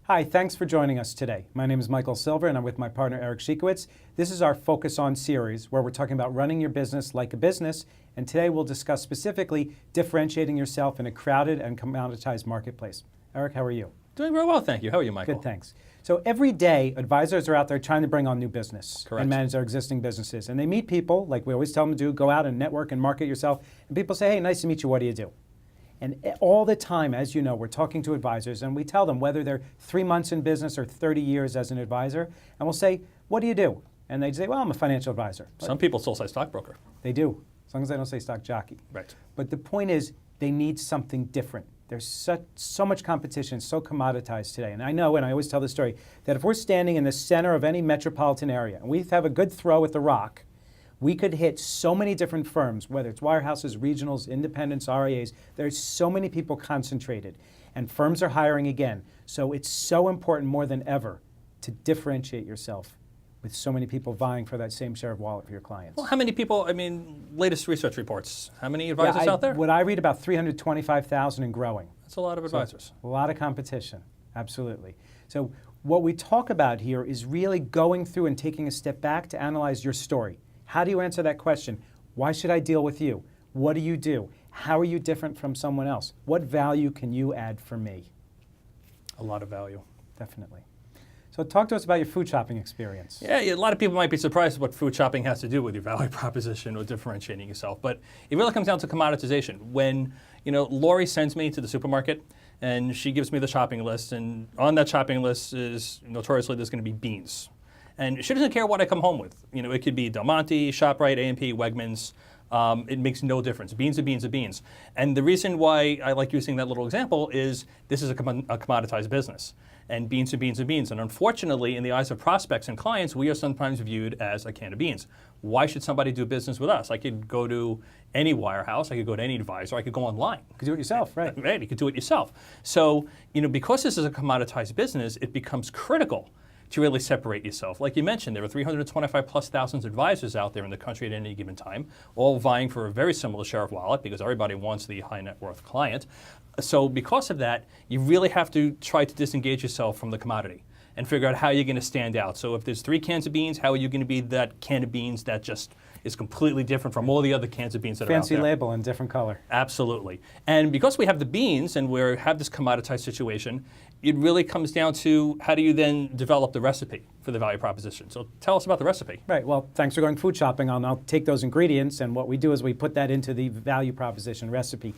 Hi, thanks for joining us today. My name is Michael Silver and I'm with my partner Eric Shikowitz. This is our Focus On series where we're talking about running your business like a business, and today we'll discuss specifically differentiating yourself in a crowded and commoditized marketplace. Eric, how are you? Doing very well, thank you. How are you, Michael? Good, thanks. So every day, advisors are out there trying to bring on new business Correct. and manage their existing businesses. And they meet people, like we always tell them to do, go out and network and market yourself. And people say, hey, nice to meet you, what do you do? And all the time, as you know, we're talking to advisors and we tell them whether they're 3 months in business or 30 years as an advisor, and we'll say, what do you do? And they say, well, I'm a financial advisor. Some people still say stockbroker. They do, as long as they don't say stock jockey. Right. But the point is, they need something different. There's so much competition, so commoditized today. And I know, and I always tell the story, that if we're standing in the center of any metropolitan area, and we have a good throw with the rock, we could hit so many different firms, whether it's wirehouses, regionals, independents, RIAs. There's so many people concentrated, and firms are hiring again. So it's so important more than ever to differentiate yourself with so many people vying for that same share of wallet for your clients. Well, how many people, latest research reports, how many advisors out there? What I read, about 325,000 and growing. That's a lot of advisors. So, a lot of competition, absolutely. So what we talk about here is really going through and taking a step back to analyze your story. How do you answer that question? Why should I deal with you? What do you do? How are you different from someone else? What value can you add for me? A lot of value. Definitely. So talk to us about your food shopping experience. Yeah, a lot of people might be surprised what food shopping has to do with your value proposition or differentiating yourself, but it really comes down to commoditization. When, Lori sends me to the supermarket and she gives me the shopping list, and on that shopping list is notoriously there's going to be beans. And she doesn't care what I come home with. It could be Del Monte, ShopRite, A&P, Wegmans. It makes no difference. Beans are beans are beans. And the reason why I like using that little example is this is a commoditized business. And beans are beans are beans. And unfortunately, in the eyes of prospects and clients, we are sometimes viewed as a can of beans. Why should somebody do business with us? I could go to any wirehouse, I could go to any advisor, I could go online. You could do it yourself, right? Right, you could do it yourself. So, because this is a commoditized business, it becomes critical to really separate yourself. Like you mentioned, there are 325,000+ advisors out there in the country at any given time, all vying for a very similar share of wallet because everybody wants the high net worth client. So because of that, you really have to try to disengage yourself from the commodity and figure out how you're going to stand out. So if there's 3 cans of beans, how are you going to be that can of beans that just is completely different from all the other cans of beans that are out there? Fancy label and different color. Absolutely. And because we have the beans and we have this commoditized situation, it really comes down to how do you then develop the recipe for the value proposition. So tell us about the recipe. Right, well, thanks for going food shopping. I'll take those ingredients, and what we do is we put that into the value proposition recipe.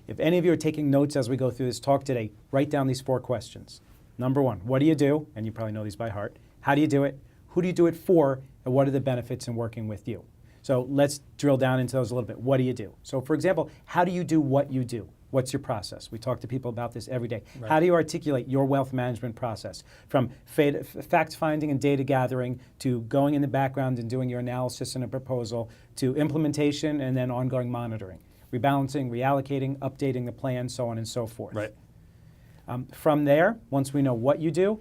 If any of you are taking notes as we go through this talk today, write down these 4 questions. Number 1, what do you do? And you probably know these by heart. How do you do it? Who do you do it for? And what are the benefits in working with you? So let's drill down into those a little bit. What do you do? So for example, how do you do what you do? What's your process? We talk to people about this every day. Right. How do you articulate your wealth management process? From fact finding and data gathering to going in the background and doing your analysis and a proposal to implementation and then ongoing monitoring. Rebalancing, reallocating, updating the plan, so on and so forth. Right. From there, once we know what you do,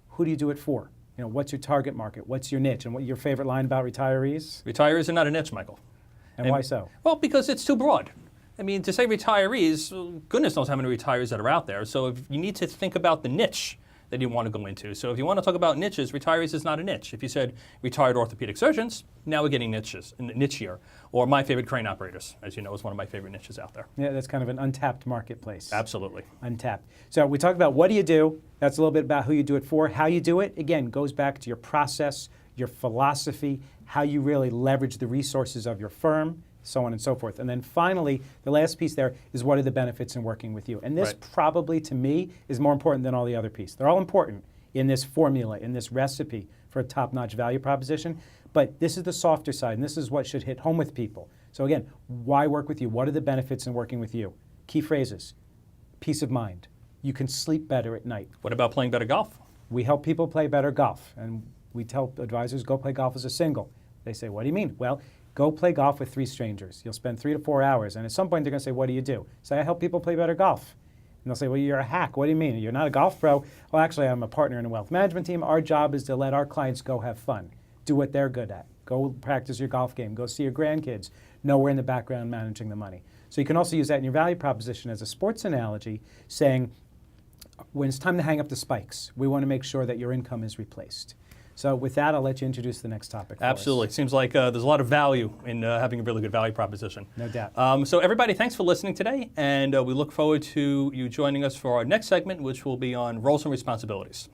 who do you do it for? What's your target market? What's your niche? And what your favorite line about retirees? Retirees are not a niche, Michael. And why so? Well, because it's too broad. To say retirees, goodness knows how many retirees that are out there. So if you need to think about the niche that you want to go into. So if you want to talk about niches, retirees is not a niche. If you said retired orthopedic surgeons, now we're getting nichier. Or my favorite crane operators, as you know, is one of my favorite niches out there. Yeah, that's kind of an untapped marketplace. Absolutely. Untapped. So we talked about what do you do. That's a little bit about who you do it for. How you do it, again, goes back to your process, your philosophy, how you really leverage the resources of your firm, so on and so forth. And then finally, the last piece there is what are the benefits in working with you. And this probably, to me, is more important than all the other pieces. They're all important in this formula, in this recipe for a top-notch value proposition. But this is the softer side, and this is what should hit home with people. So again, why work with you? What are the benefits in working with you? Key phrases: peace of mind. You can sleep better at night. What about playing better golf? We help people play better golf, and we tell advisors, go play golf as a single. They say, what do you mean? Well, go play golf with 3 strangers. You'll spend 3 to 4 hours, and at some point they're going to say, what do you do? Say, I help people play better golf. And they'll say, well, you're a hack. What do you mean? You're not a golf pro? Well, actually, I'm a partner in a wealth management team. Our job is to let our clients go have fun, do what they're good at. Go practice your golf game. Go see your grandkids. Know we're in the background managing the money. So you can also use that in your value proposition as a sports analogy, saying, when it's time to hang up the spikes, we want to make sure that your income is replaced. So with that, I'll let you introduce the next topic for us. Absolutely. Seems like there's a lot of value in having a really good value proposition. No doubt. So everybody, thanks for listening today, and we look forward to you joining us for our next segment, which will be on roles and responsibilities.